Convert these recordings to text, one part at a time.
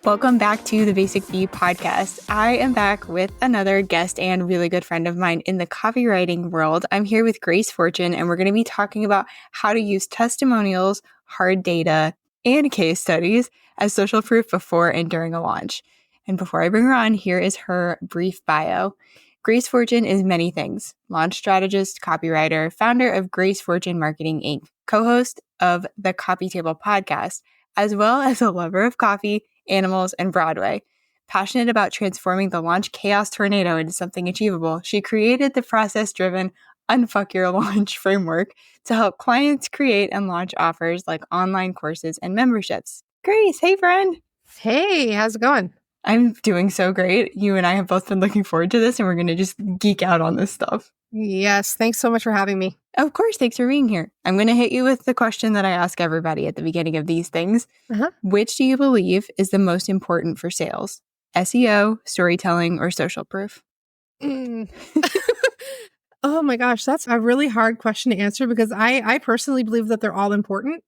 Welcome back to the Basic Bee podcast. I am back with another guest and really good friend of mine in the copywriting world. I'm here with Grace Fortune, and we're going to be talking about how to use testimonials, hard data, and case studies as social proof before and during a launch. And before I bring her on, here is her brief bio. Grace Fortune is many things: launch strategist, copywriter, founder of Grace Fortune Marketing Inc., co-host of the Copy Table podcast, as well as a lover of coffee, animals, and Broadway. Passionate about transforming the launch chaos tornado into something achievable, she created the process-driven Unfuck Your Launch framework to help clients create and launch offers like online courses and memberships. Grace, hey friend. Hey, how's it going? I'm doing so great. You and I have both been looking forward to this, and we're going to just geek out on this stuff. Yes, thanks so much for having me. Of course, thanks for being here. I'm going to hit you with the question that I ask everybody at the beginning of these things. Which do you believe is the most important for sales? SEO, storytelling, or social proof? Oh my gosh, that's a really hard question to answer because I personally believe that they're all important.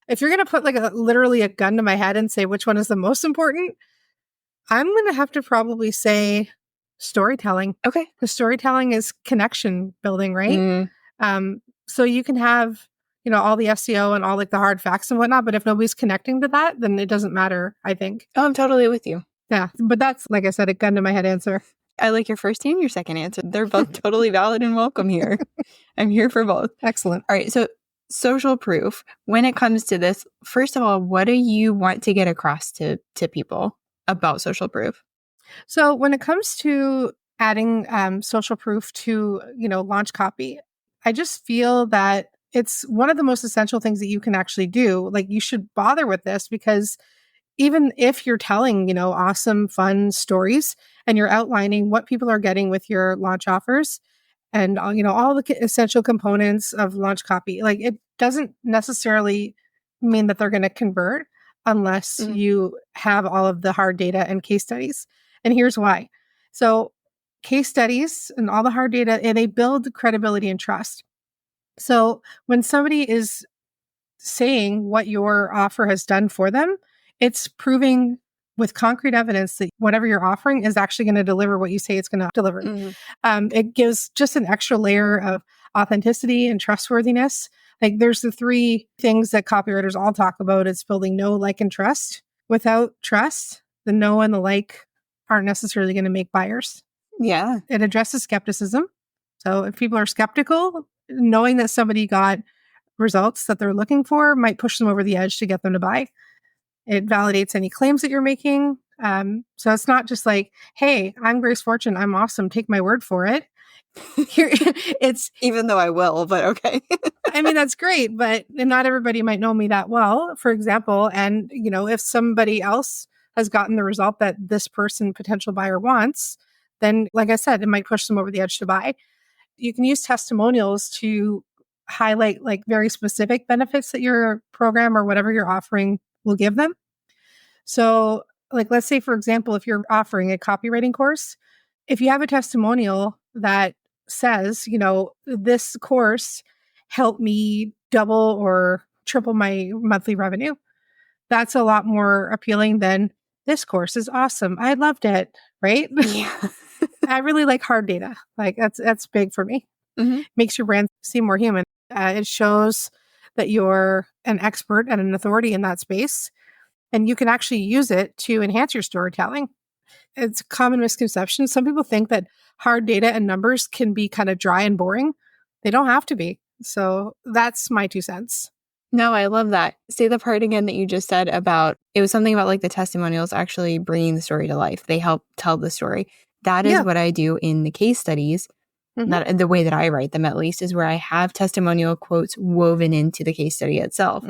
If you're going to put like literally a gun to my head and say which one is the most important, I'm going to have to probably say storytelling. Okay. Because storytelling is connection building, right? So you can have, all the SEO and all like the hard facts and whatnot, but if nobody's connecting to that, then it doesn't matter, I think. Oh, I'm totally with you. Yeah. But that's, like I said, a gun to my head answer. I like your first and your second answer. They're both totally valid and welcome here. I'm here for both. Excellent. All right. So social proof, when it comes to this, first of all, what do you want to get across to people about social proof? So when it comes to adding social proof to, launch copy, I just feel that it's one of the most essential things that you can actually do. Like you should bother with this because even if you're telling, awesome, fun stories and you're outlining what people are getting with your launch offers and, all the essential components of launch copy, like it doesn't necessarily mean that they're going to convert unless you have all of the hard data and case studies. And here's why. So case studies and all the hard data, they build credibility and trust. So when somebody is saying what your offer has done for them, it's proving with concrete evidence that whatever you're offering is actually going to deliver what you say it's going to deliver. It gives just an extra layer of authenticity and trustworthiness. Like there's the three things that copywriters all talk about. It's building know, like, and trust. Without trust, the know and the like aren't necessarily going to make buyers. Yeah. It addresses skepticism. So if people are skeptical, knowing that somebody got results that they're looking for might push them over the edge to get them to buy. It validates any claims that you're making. So it's not just like, hey, I'm Grace Fortune. I'm awesome. Take my word for it. Here, it's even though I will, but okay. I mean, that's great, but not everybody might know me that well, for example. And, if somebody else has gotten the result that this person, potential buyer, wants, then, like I said, it might push them over the edge to buy. You can use testimonials to highlight like very specific benefits that your program or whatever you're offering will give them. So, like, let's say, for example, if you're offering a copywriting course, if you have a testimonial that says, this course helped me double or triple my monthly revenue, that's a lot more appealing than this course is awesome. I loved it, right? Yeah. I really like hard data. Like that's big for me. Makes your brand seem more human. It shows that you're an expert and an authority in that space, and you can actually use it to enhance your storytelling. It's a common misconception. Some people think that hard data and numbers can be kind of dry and boring. They don't have to be. So that's my 2 cents. No, I love that. Say the part again that you just said about, it was something about like the testimonials actually bringing the story to life. They help tell the story. That is what I do in the case studies. That, the way that I write them, at least, is where I have testimonial quotes woven into the case study itself.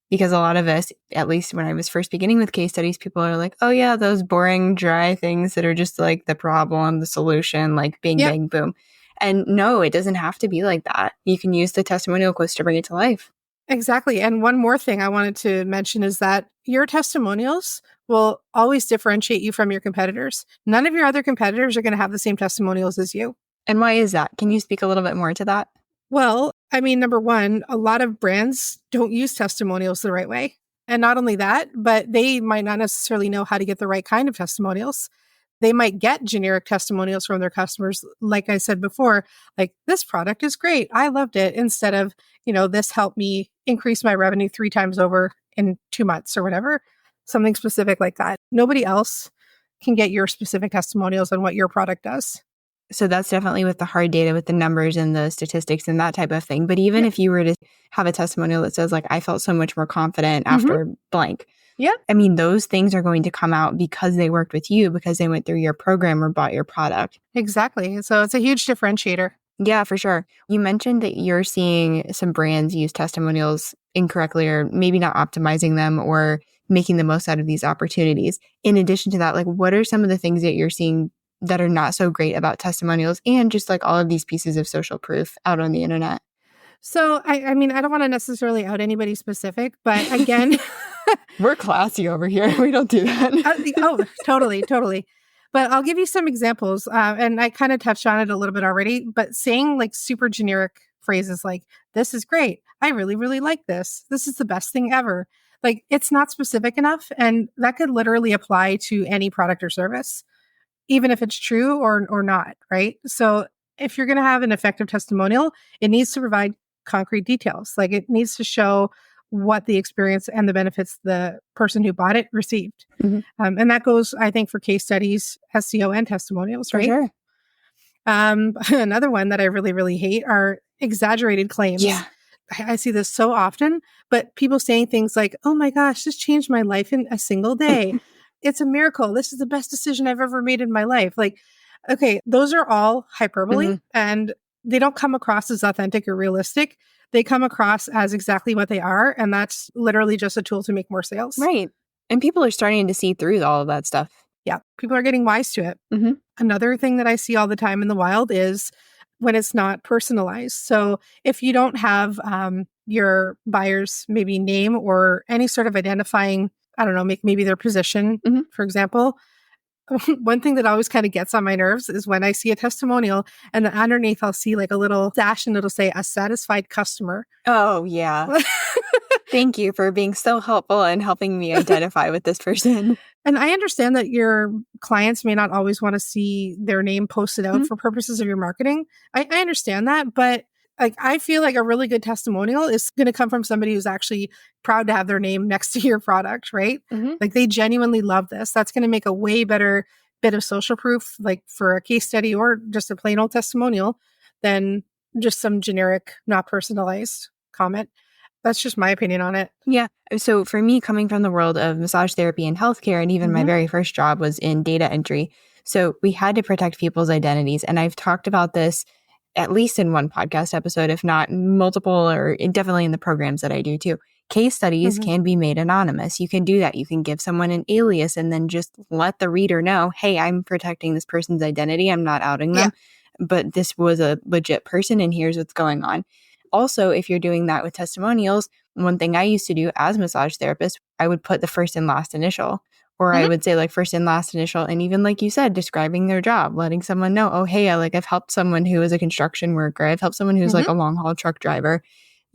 Because a lot of us, at least when I was first beginning with case studies, people are like, oh yeah, those boring, dry things that are just like the problem, the solution, like bing, bang, boom. And no, it doesn't have to be like that. You can use the testimonial quotes to bring it to life. Exactly. And one more thing I wanted to mention is that your testimonials will always differentiate you from your competitors. None of your other competitors are going to have the same testimonials as you. And why is that? Can you speak a little bit more to that? Well, I mean, number one, a lot of brands don't use testimonials the right way. And not only that, but they might not necessarily know how to get the right kind of testimonials. They might get generic testimonials from their customers. Like I said before, like, this product is great, I loved it, instead of, this helped me increase my revenue 3 times over in 2 months or whatever, something specific like that. Nobody else can get your specific testimonials on what your product does. So that's definitely with the hard data, with the numbers and the statistics and that type of thing. But even if you were to have a testimonial that says, like, I felt so much more confident after blank. Yeah. I mean, those things are going to come out because they worked with you, because they went through your program or bought your product. Exactly. So it's a huge differentiator. Yeah, for sure. You mentioned that you're seeing some brands use testimonials incorrectly, or maybe not optimizing them or making the most out of these opportunities. In addition to that, like, what are some of the things that you're seeing that are not so great about testimonials and just like all of these pieces of social proof out on the internet? So, I mean, I don't want to necessarily out anybody specific, but again, we're classy over here. We don't do that. Totally. But I'll give you some examples. And I kind of touched on it a little bit already, but saying like super generic phrases like, this is great, I really, really like this, this is the best thing ever. Like, it's not specific enough. And that could literally apply to any product or service, even if it's true or not, right? So if you're going to have an effective testimonial, it needs to provide concrete details. Like, it needs to show what the experience and the benefits the person who bought it received. And that goes, I think, for case studies, SEO, and testimonials, right? For sure. Another one that I really, really hate are exaggerated claims. Yeah. I see this so often, but people saying things like, oh my gosh, this changed my life in a single day. It's a miracle. This is the best decision I've ever made in my life. Like, okay, those are all hyperbole, and they don't come across as authentic or realistic. They come across as exactly what they are. And that's literally just a tool to make more sales. Right. And people are starting to see through all of that stuff. Yeah. People are getting wise to it. Another thing that I see all the time in the wild is when it's not personalized. So if you don't have your buyer's maybe name or any sort of identifying, I don't know, maybe their position, for example. One thing that always kind of gets on my nerves is when I see a testimonial and underneath I'll see like a little dash and it'll say a satisfied customer. Oh, yeah. Thank you for being so helpful and helping me identify with this person. And I understand that your clients may not always want to see their name posted out for purposes of your marketing. I understand that, but like, I feel like a really good testimonial is going to come from somebody who's actually proud to have their name next to your product, right? Like, they genuinely love this. That's going to make a way better bit of social proof, like for a case study or just a plain old testimonial, than just some generic, not personalized comment. That's just my opinion on it. Yeah. So for me, coming from the world of massage therapy and healthcare, and even my very first job was in data entry. So we had to protect people's identities. And I've talked about this at least in one podcast episode, if not multiple, or definitely in the programs that I do too. Case studies can be made anonymous. You can do that. You can give someone an alias and then just let the reader know, hey, I'm protecting this person's identity. I'm not outing them, but this was a legit person and here's what's going on. Also, if you're doing that with testimonials, one thing I used to do as a massage therapist, I would put the first and last initial. Or I would say like first and last initial, and even like you said, describing their job, letting someone know, oh, hey, I've helped someone who is a construction worker. I've helped someone who's like a long haul truck driver,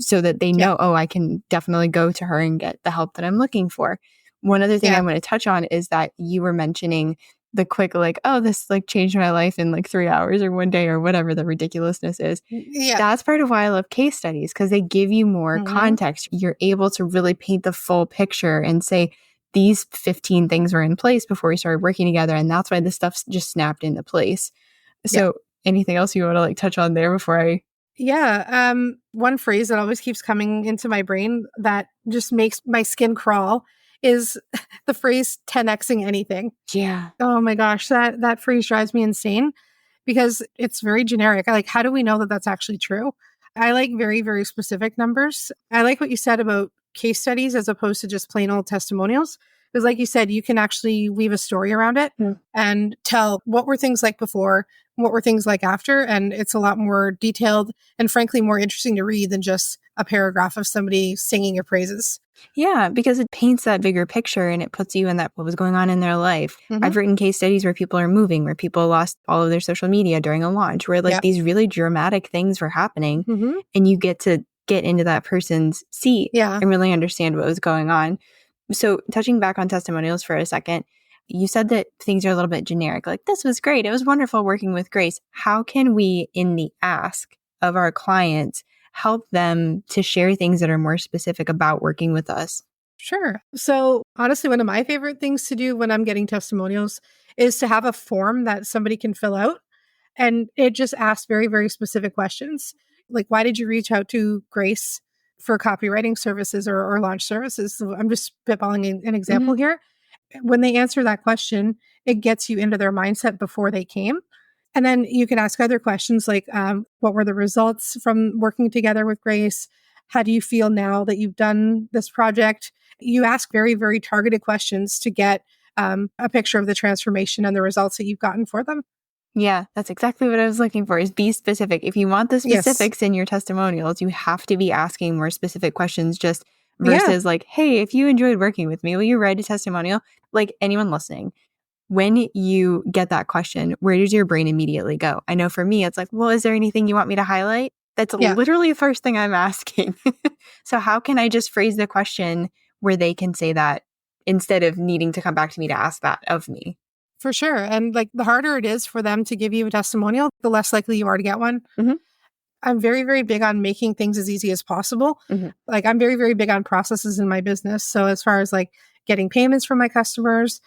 so that they know, oh, I can definitely go to her and get the help that I'm looking for. One other thing I want to touch on is that you were mentioning the quick, like, oh, this like changed my life in like 3 hours or 1 day or whatever the ridiculousness is. Yeah. That's part of why I love case studies, because they give you more context. You're able to really paint the full picture and say, these 15 things were in place before we started working together. And that's why this stuff just snapped into place. So anything else you want to like touch on there before I... Yeah. One phrase that always keeps coming into my brain that just makes my skin crawl is the phrase 10xing anything. Yeah. Oh my gosh. That phrase drives me insane because it's very generic. Like, how do we know that that's actually true? I like very, very specific numbers. I like what you said about case studies as opposed to just plain old testimonials. Because like you said, you can actually weave a story around it and tell what were things like before, what were things like after. And it's a lot more detailed and frankly more interesting to read than just a paragraph of somebody singing your praises. Yeah, because it paints that bigger picture and it puts you in that what was going on in their life. I've written case studies where people are moving, where people lost all of their social media during a launch, where like these really dramatic things were happening and you get to get into that person's seat and really understand what was going on. So touching back on testimonials for a second, you said that things are a little bit generic. Like, this was great. It was wonderful working with Grace. How can we, in the ask of our clients, help them to share things that are more specific about working with us? Sure. So honestly, one of my favorite things to do when I'm getting testimonials is to have a form that somebody can fill out. And it just asks very, very specific questions. Like, why did you reach out to Grace for copywriting services or launch services? So I'm just spitballing an example Mm-hmm. here. When they answer that question, it gets you into their mindset before they came. And then you can ask other questions like, what were the results from working together with Grace? How do you feel now that you've done this project? You ask very, very targeted questions to get a picture of the transformation and the results that you've gotten for them. Yeah, that's exactly what I was looking for, is be specific. If you want the Yes. specifics in your testimonials, you have to be asking more specific questions just Yeah. versus like, hey, if you enjoyed working with me, will you write a testimonial? Like, anyone listening, when you get that question, where does your brain immediately go? I know for me, it's like, well, is there anything you want me to highlight? That's Yeah. literally the first thing I'm asking. So how can I just phrase the question where they can say that instead of needing to come back to me to ask that of me? For sure. And like the harder it is for them to give you a testimonial, the less likely you are to get one. Hmm. I'm very, very big on making things as easy as possible. Hmm. Like I'm very, very big on processes in my business. So as far as like getting payments from my customers,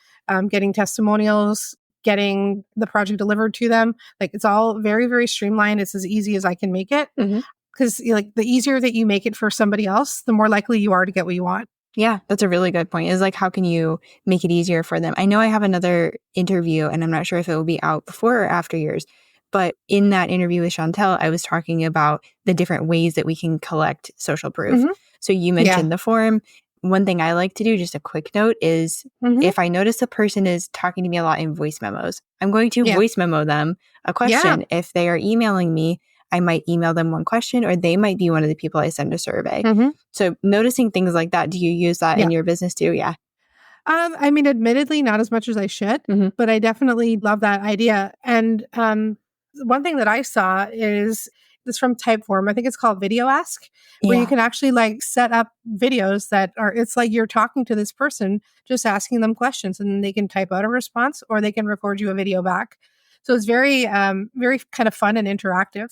getting testimonials, getting the project delivered to them, like it's all very, very streamlined. It's as easy as I can make it. Hmm. Because like the easier that you make it for somebody else, the more likely you are to get what you want. Yeah, that's a really good point. Is like, how can you make it easier for them? I know I have another interview, and I'm not sure if it will be out before or after yours, but in that interview with Chantel, I was talking about the different ways that we can collect social proof. Hmm. So you Yeah. mentioned the form. One thing I like to do, just a quick note, is Hmm. if I notice a person is talking to me a lot in voice memos, I'm going to Yeah. voice memo them a Yeah. question. If they are emailing me, I might email them one question, or they might be one of the people I send a survey. Hmm. So noticing things like that, do you use that Yeah. in your business too? Yeah. I mean, admittedly, not as much as I should, Hmm. but I definitely love that idea. And one thing that I saw is this from Typeform. I think it's called Video Ask, where you Yeah. can actually like set up videos that are, it's like you're talking to this person, just asking them questions, and then they can type out a response or they can record you a video back. So it's very, very kind of fun and interactive.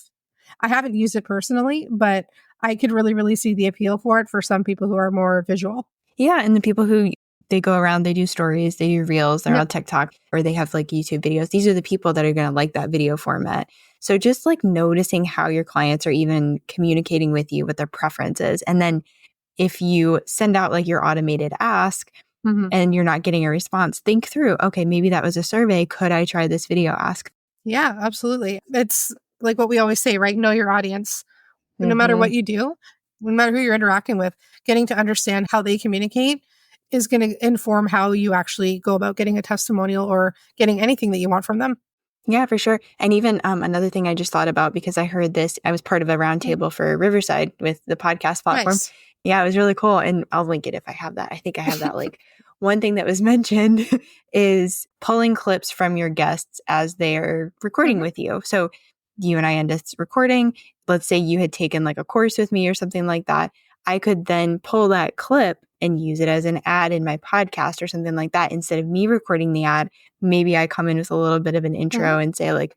I haven't used it personally, but I could really, really see the appeal for it for some people who are more visual. Yeah. And the people who they go around, they do stories, they do reels, they're on Yep. TikTok, or they have like YouTube videos. These are the people that are going to like that video format. So just like noticing how your clients are even communicating with you, what their preferences. And then if you send out like your automated ask Mhm. and you're not getting a response, think through, okay, maybe that was a survey. Could I try this video ask? Yeah, absolutely. It's like what we always say, right? Know your audience. No matter Mm-hmm. what you do, no matter who you're interacting with, getting to understand how they communicate is going to inform how you actually go about getting a testimonial or getting anything that you want from them. Yeah, for sure. And even another thing I just thought about, because I heard this, I was part of a Mm. roundtable for Riverside with the podcast platform. Nice. Yeah, it was really cool. And I'll link it if I have that. I think I have that link. One thing that was mentioned is pulling clips from your guests as they're recording Hmm. with you. So you and I end this recording. Let's say you had taken like a course with me or something like that. I could then pull that clip and use it as an ad in my podcast or something like that. Instead of me recording the ad, maybe I come in with a little bit of an Hmm. intro and say like,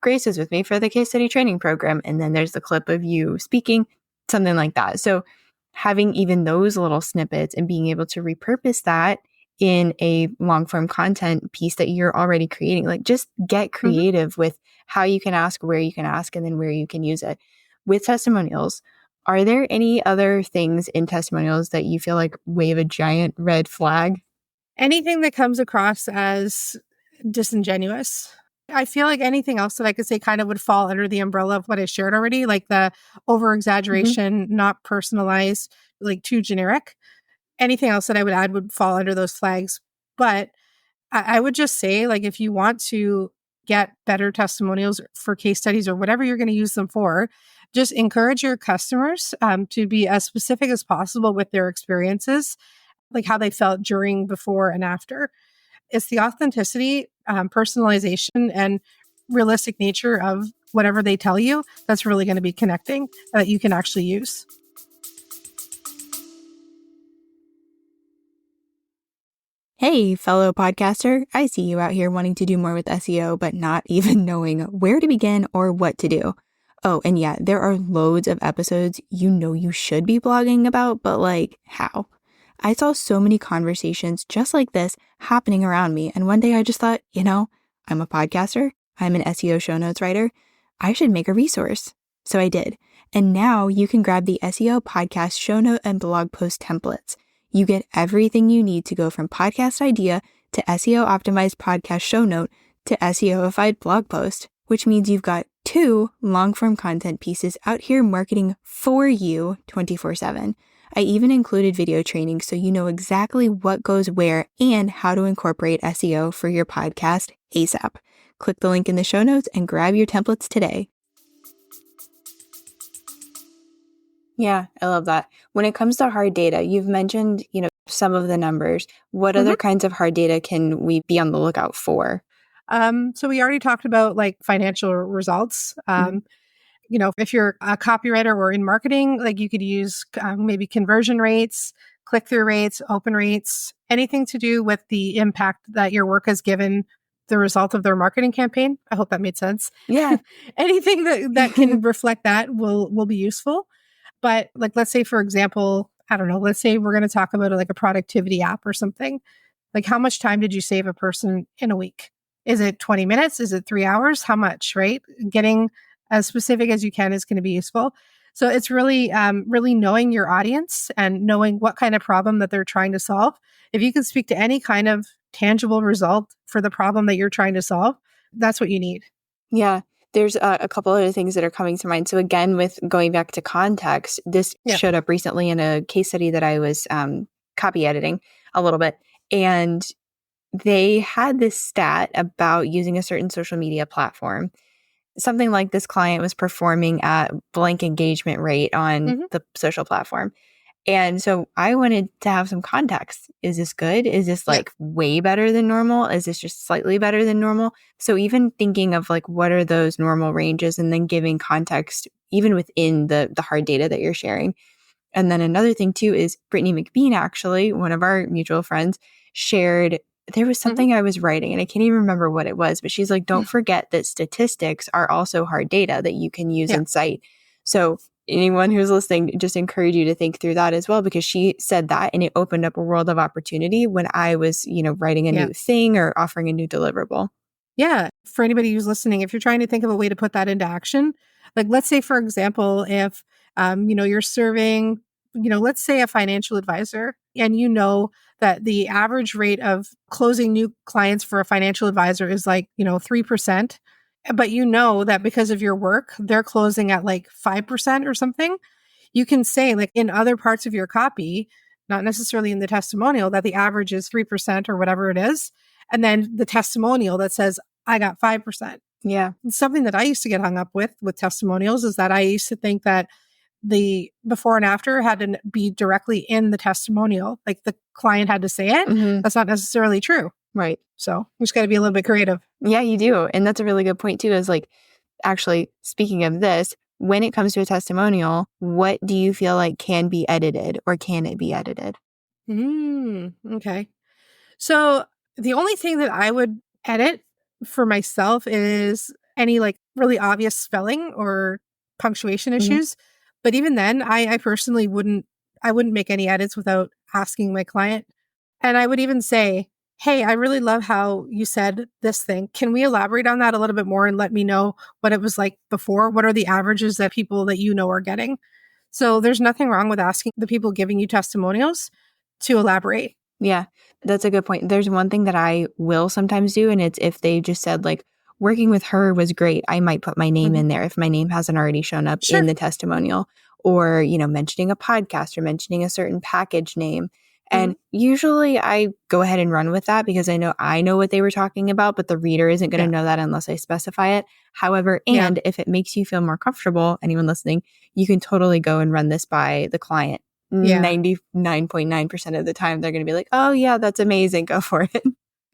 Grace is with me for the case study training program. And then there's the clip of you speaking, something like that. So having even those little snippets and being able to repurpose that in a long form content piece that you're already creating, like just get Hmm. creative with how you can ask, where you can ask, and then where you can use it. With testimonials, are there any other things in testimonials that you feel like wave a giant red flag? Anything that comes across as disingenuous. I feel like anything else that I could say kind of would fall under the umbrella of what I shared already, like the over Mhm. exaggeration, not personalized, like too generic. Anything else that I would add would fall under those flags. But I would just say, like, if you want to get better testimonials for case studies or whatever you're going to use them for, just encourage your customers to be as specific as possible with their experiences, like how they felt during, before, and after. It's the authenticity, personalization, and realistic nature of whatever they tell you that's really going to be connecting that you can actually use. Hey, fellow podcaster, I see you out here wanting to do more with SEO, but not even knowing where to begin or what to do. Oh, and yeah, there are loads of episodes you should be blogging about, but like, how? I saw so many conversations just like this happening around me, and one day I just thought, I'm a podcaster, I'm an SEO show notes writer, I should make a resource. So I did. And now you can grab the SEO podcast show note and blog post templates. You get everything you need to go from podcast idea to SEO optimized podcast show note to SEOified blog post, which means you've got 2 long-form content pieces out here marketing for you 24/7. I even included video training so you know exactly what goes where and how to incorporate SEO for your podcast ASAP. Click the link in the show notes and grab your templates today. Yeah, I love that. When it comes to hard data, you've mentioned, some of the numbers. What other kinds of hard data can we be on the lookout for? So we already talked about like financial results. If you're a copywriter or in marketing, like you could use maybe conversion rates, click-through rates, open rates, anything to do with the impact that your work has given the result of their marketing campaign. I hope that made sense. Yeah. Anything that can reflect that will be useful. But like, let's say, for example, I don't know, let's say we're going to talk about like a productivity app or something. Like, how much time did you save a person in a week? Is it 20 minutes? Is it 3 hours? How much, right? Getting as specific as you can is going to be useful. So it's really, really knowing your audience and knowing what kind of problem that they're trying to solve. If you can speak to any kind of tangible result for the problem that you're trying to solve, that's what you need. Yeah. There's a couple other things that are coming to mind. So again, with going back to context, this showed up recently in a case study that I was copy editing a little bit. And they had this stat about using a certain social media platform. Something like this client was performing at blank engagement rate on the social platform. And so I wanted to have some context. Is this good? Is this like way better than normal? Is this just slightly better than normal? So even thinking of like, what are those normal ranges and then giving context even within the hard data that you're sharing. And then another thing too is Brittany McBean, actually, one of our mutual friends, shared, there was something I was writing and I can't even remember what it was, but she's like, don't forget that statistics are also hard data that you can use and cite. So anyone who's listening, just encourage you to think through that as well, because she said that and it opened up a world of opportunity when I was, writing a new thing or offering a new deliverable. Yeah. For anybody who's listening, if you're trying to think of a way to put that into action, like let's say, for example, if, you're serving, let's say a financial advisor and you know that the average rate of closing new clients for a financial advisor is like, 3%. But you know that because of your work, they're closing at like 5% or something. You can say like in other parts of your copy, not necessarily in the testimonial, that the average is 3% or whatever it is. And then the testimonial that says, I got 5%. Yeah. And something that I used to get hung up with testimonials is that I used to think that the before and after had to be directly in the testimonial. Like the client had to say it. That's not necessarily true. Right. So you just got to be a little bit creative. Yeah, you do. And that's a really good point too, is like, actually, speaking of this, when it comes to a testimonial, what do you feel like can be edited or can it be edited? Okay. So the only thing that I would edit for myself is any like really obvious spelling or punctuation issues. But even then, I personally wouldn't make any edits without asking my client. And I would even say, hey, I really love how you said this thing. Can we elaborate on that a little bit more and let me know what it was like before? What are the averages that people that you know are getting? So there's nothing wrong with asking the people giving you testimonials to elaborate. Yeah, that's a good point. There's one thing that I will sometimes do, and it's if they just said like, working with her was great, I might put my name in there if my name hasn't already shown up in the testimonial, or, mentioning a podcast or mentioning a certain package name. And usually I go ahead and run with that because I know what they were talking about, but the reader isn't going to know that unless I specify it. However, and if it makes you feel more comfortable, anyone listening, you can totally go and run this by the client. 99.9% of the time, they're going to be like, oh yeah, that's amazing. Go for it.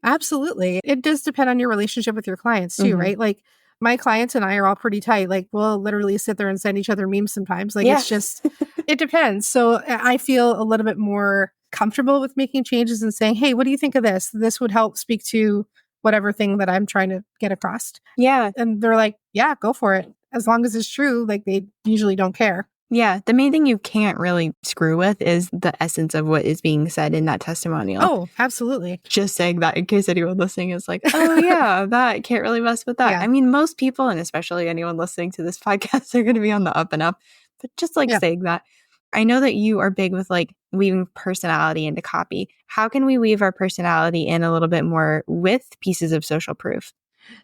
Absolutely. It does depend on your relationship with your clients too, right? Like my clients and I are all pretty tight. Like we'll literally sit there and send each other memes sometimes. Like it's just, it depends. So I feel a little bit more comfortable with making changes and saying, hey, what do you think of this? This would help speak to whatever thing that I'm trying to get across. Yeah. And they're like, yeah, go for it. As long as it's true, like they usually don't care. Yeah. The main thing you can't really screw with is the essence of what is being said in that testimonial. Oh, absolutely. Just saying that in case anyone listening is like, oh, yeah, that can't really mess with that. Yeah. I mean, most people, and especially anyone listening to this podcast, are going to be on the up and up. But just like saying that, I know that you are big with like weaving personality into copy. How can we weave our personality in a little bit more with pieces of social proof?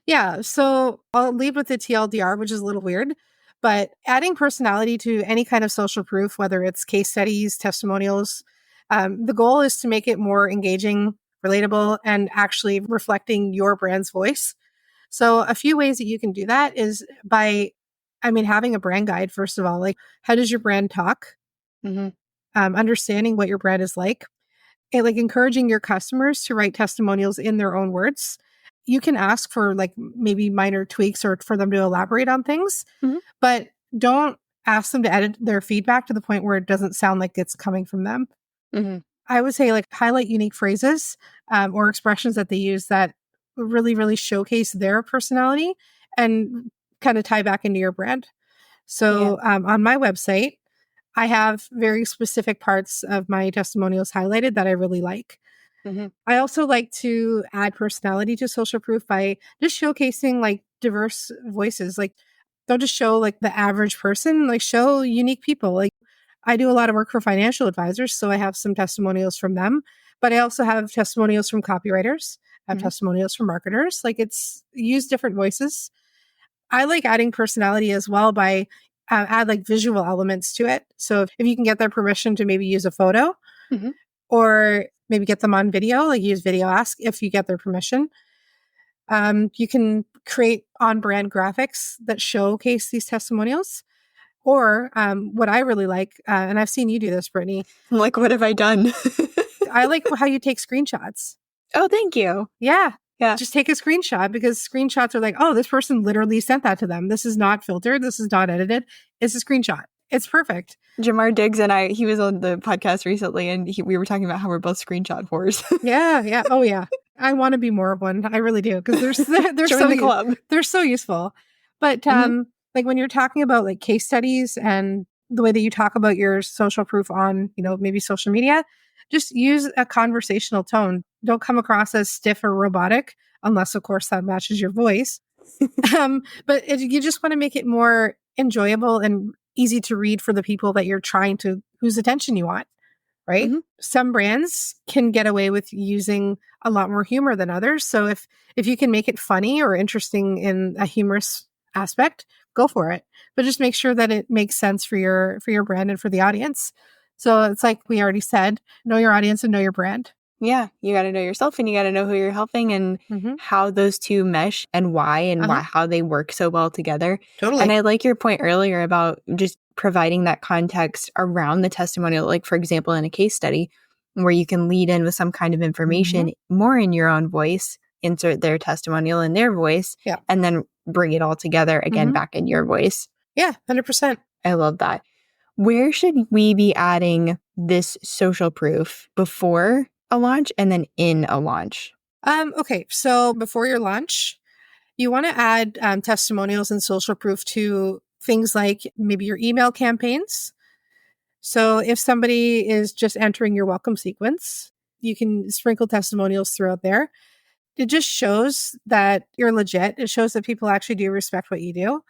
Yeah. So I'll lead with the TLDR, which is a little weird, but adding personality to any kind of social proof, whether it's case studies, testimonials, the goal is to make it more engaging, relatable, and actually reflecting your brand's voice. So a few ways that you can do that is by, having a brand guide, first of all, like how does your brand talk? Mm-hmm. Understanding what your brand is like, and like encouraging your customers to write testimonials in their own words. You can ask for like maybe minor tweaks or for them to elaborate on things, but don't ask them to edit their feedback to the point where it doesn't sound like it's coming from them. Mm-hmm. I would say like highlight unique phrases or expressions that they use that really, really showcase their personality and kind of tie back into your brand. So on my website, I have very specific parts of my testimonials highlighted that I really like. Mm-hmm. I also like to add personality to social proof by just showcasing like diverse voices. Like don't just show like the average person, like show unique people. Like I do a lot of work for financial advisors, so I have some testimonials from them, but I also have testimonials from copywriters, I have testimonials from marketers. Like it's use different voices. I like adding personality as well by add like visual elements to it. So if you can get their permission to maybe use a photo or maybe get them on video, like use Video Ask if you get their permission. You can create on-brand graphics that showcase these testimonials. Or what I really like, and I've seen you do this, Brittany. Like, what have I done? I like how you take screenshots. Oh, thank you. Yeah. Yeah. Just take a screenshot because screenshots are like, oh, this person literally sent that to them. This is not filtered. This is not edited. It's a screenshot. It's perfect. Jamar Diggs and I, he was on the podcast recently and we were talking about how we're both screenshot whores. Yeah. Oh, yeah. I want to be more of one. I really do because they're Join so the club. They're so useful. But like when you're talking about like case studies and the way that you talk about your social proof on, maybe social media, just use a conversational tone. Don't come across as stiff or robotic, unless of course that matches your voice. But you just want to make it more enjoyable and easy to read for the people that you're trying to, whose attention you want, right? Some brands can get away with using a lot more humor than others. So if you can make it funny or interesting in a humorous aspect, go for it. But just make sure that it makes sense for your brand and for the audience. So it's like we already said, know your audience and know your brand. Yeah, you got to know yourself and you got to know who you're helping and how those two mesh and why and how they work so well together. Totally. And I like your point earlier about just providing that context around the testimonial, like for example, in a case study where you can lead in with some kind of information more in your own voice, insert their testimonial in their voice, and then bring it all together again back in your voice. Yeah, 100%. I love that. Where should we be adding this social proof before a launch and then in a launch? Okay, so before your launch, you want to add testimonials and social proof to things like maybe your email campaigns. So if somebody is just entering your welcome sequence, you can sprinkle testimonials throughout there. It just shows that you're legit. It shows that people actually do respect what you do.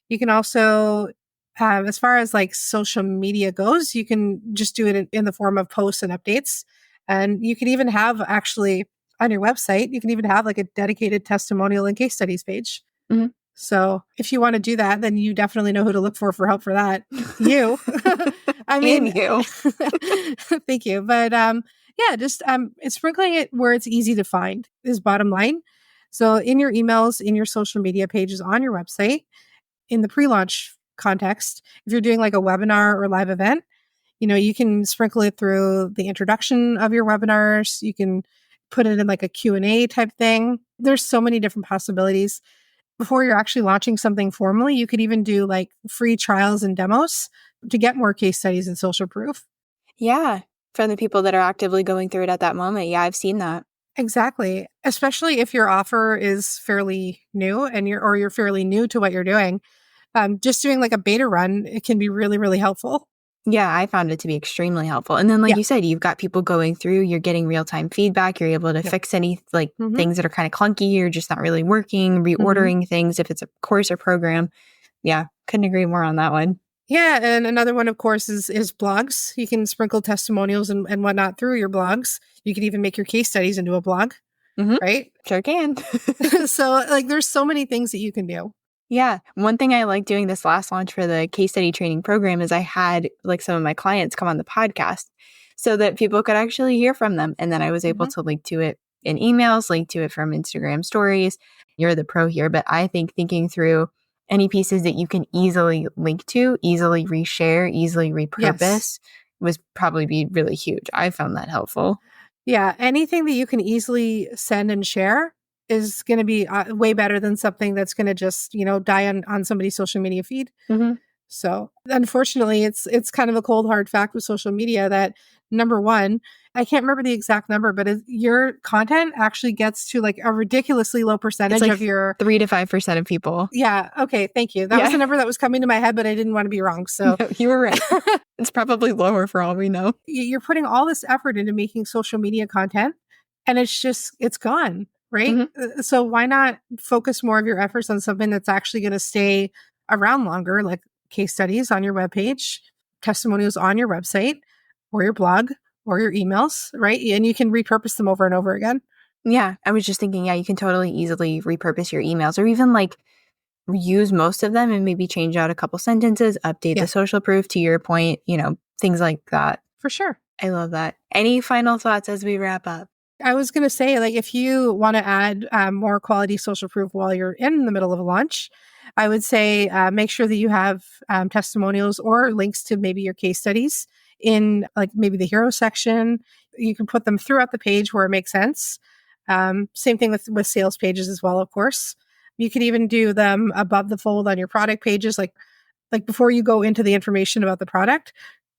You can also, as far as like social media goes, you can just do it in the form of posts and updates. And you can even have actually on your website, you can even have like a dedicated testimonial and case studies page. So if you want to do that, then you definitely know who to look for help for that. You. I mean, and you. Thank you. But just it's sprinkling it where it's easy to find is bottom line. So in your emails, in your social media pages on your website, in the pre-launch context, if you're doing like a webinar or live event, you can sprinkle it through the introduction of your webinars. You can put it in like a Q&A type thing. There's so many different possibilities. Before you're actually launching something formally, you could even do like free trials and demos to get more case studies and social proof. Yeah. from the people that are actively going through it at that moment. Yeah, I've seen that. Exactly. Especially if your offer is fairly new and you're fairly new to what you're doing. Just doing like a beta run, it can be really, really helpful. Yeah, I found it to be extremely helpful. And then, like Yeah. you said, you've got people going through, you're getting real-time feedback, you're able to Yep. fix any Mhm. things that are kind of clunky or just not really working, reordering things if it's a course or program. Yeah, couldn't agree more on that one. Yeah, and another one, of course, is blogs. You can sprinkle testimonials and whatnot through your blogs. You can even make your case studies into a blog, right? Sure can. So, like, there's so many things that you can do. Yeah. One thing I like doing this last launch for the case study training program is I had like some of my clients come on the podcast so that people could actually hear from them. And then I was able to link to it in emails, link to it from Instagram stories. You're the pro here, but I think thinking through any pieces that you can easily link to, easily reshare, easily repurpose was probably be really huge. I found that helpful. Yeah, anything that you can easily send and share is going to be way better than something that's going to just, die on somebody's social media feed. So unfortunately, it's kind of a cold hard fact with social media that number one, I can't remember the exact number, but your content actually gets to like a ridiculously low percentage of your 3 to 5% of people. Yeah. Okay. Thank you. That was the number that was coming to my head, but I didn't want to be wrong. So no, you were right. It's probably lower for all we know. You're putting all this effort into making social media content and it's gone. Right. So why not focus more of your efforts on something that's actually going to stay around longer, like case studies on your webpage, testimonials on your website or your blog or your emails, right? And you can repurpose them over and over again. Yeah. I was just thinking, you can totally easily repurpose your emails or even use most of them and maybe change out a couple sentences, update the social proof to your point, things like that. For sure. I love that. Any final thoughts as we wrap up? I was going to say, if you want to add more quality social proof while you're in the middle of a launch, I would say make sure that you have testimonials or links to maybe your case studies in maybe the hero section. You can put them throughout the page where it makes sense. Same thing with sales pages as well, of course. You could even do them above the fold on your product pages, like before you go into the information about the product,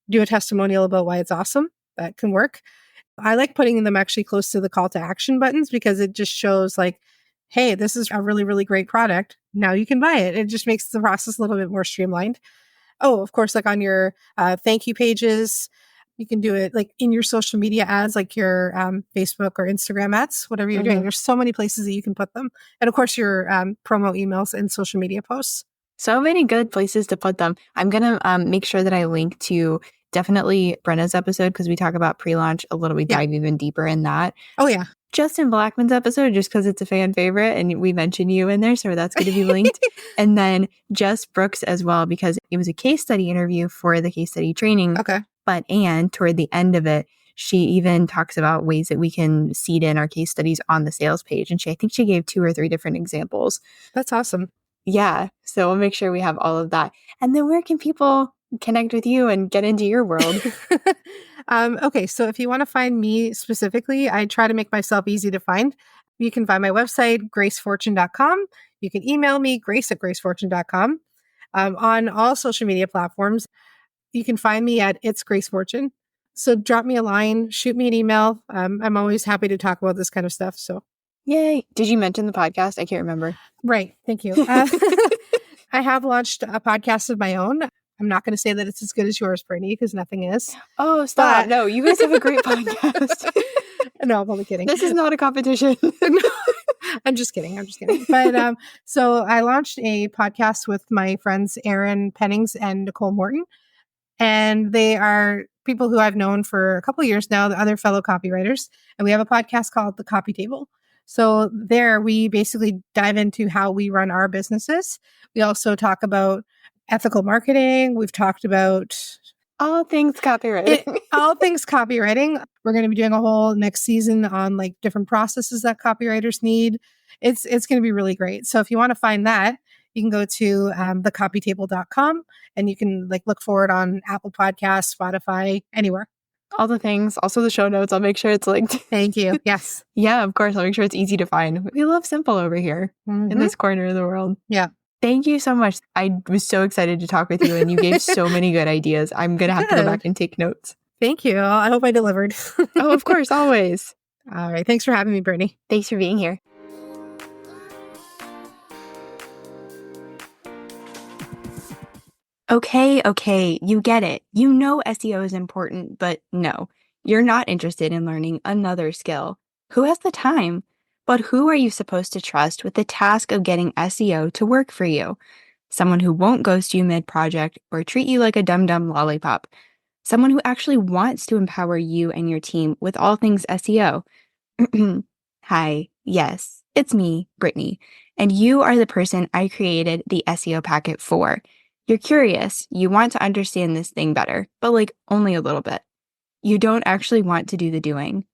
do a testimonial about why it's awesome. That can work. I like putting them actually close to the call to action buttons because it just shows hey, this is a really, really great product. Now you can buy it. It just makes the process a little bit more streamlined. Oh, of course, on your thank you pages, you can do it in your social media ads, like your Facebook or Instagram ads, whatever you're doing. There's so many places that you can put them. And of course, your promo emails and social media posts. So many good places to put them. I'm going to make sure that I link to definitely Brenna's episode because we talk about pre-launch a little. We dive even deeper in that. Oh, yeah. Justin Blackman's episode, just because it's a fan favorite and we mentioned you in there. So that's going to be linked. And then Jess Brooks as well, because it was a case study interview for the case study training. Okay. But toward the end of it, she even talks about ways that we can seed in our case studies on the sales page. And I think she gave 2 or 3 different examples. That's awesome. Yeah. So we'll make sure we have all of that. And then where can people connect with you and get into your world? Okay. So if you want to find me specifically, I try to make myself easy to find. You can find my website, gracefortune.com. You can email me, grace@gracefortune.com. On all social media platforms, you can find me at It's Grace Fortune. So drop me a line, shoot me an email. I'm always happy to talk about this kind of stuff. So yay. Did you mention the podcast? I can't remember. Right. Thank you. I have launched a podcast of my own. I'm not going to say that it's as good as yours, Brittany, because nothing is. Oh, stop. No, you guys have a great podcast. No, I'm only kidding. This is not a competition. I'm just kidding. But so I launched a podcast with my friends, Erin Pennings and Nicole Morton. And they are people who I've known for a couple of years now, the other fellow copywriters. And we have a podcast called The Copy Table. So there we basically dive into how we run our businesses. We also talk about ethical marketing. We've talked about all things copywriting. All things copywriting. We're going to be doing a whole next season on different processes that copywriters need. It's going to be really great. So if you want to find that, you can go to thecopytable.com and you can look for it on Apple Podcasts, Spotify, anywhere. All the things. Also the show notes. I'll make sure it's linked. Thank you. Yes. Yeah, of course. I'll make sure it's easy to find. We love simple over here in this corner of the world. Yeah. Thank you so much. I was so excited to talk with you and you gave so many good ideas. I'm going to have to go back and take notes. Thank you. I hope I delivered. Oh, of course, always. All right. Thanks for having me, Brittany. Thanks for being here. Okay, you get it. You know SEO is important, but no, you're not interested in learning another skill. Who has the time? But who are you supposed to trust with the task of getting SEO to work for you? Someone who won't ghost you mid-project or treat you like a dum-dum lollipop. Someone who actually wants to empower you and your team with all things SEO. Hi, yes, it's me, Brittany, and you are the person I created the SEO packet for. You're curious, you want to understand this thing better, but like only a little bit. You don't actually want to do the doing.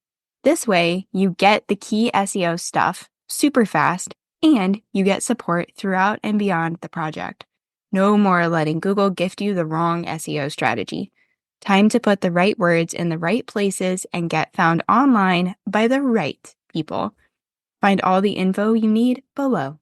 This way, you get the key SEO stuff super fast, and you get support throughout and beyond the project. No more letting Google gift you the wrong SEO strategy. Time to put the right words in the right places and get found online by the right people. Find all the info you need below.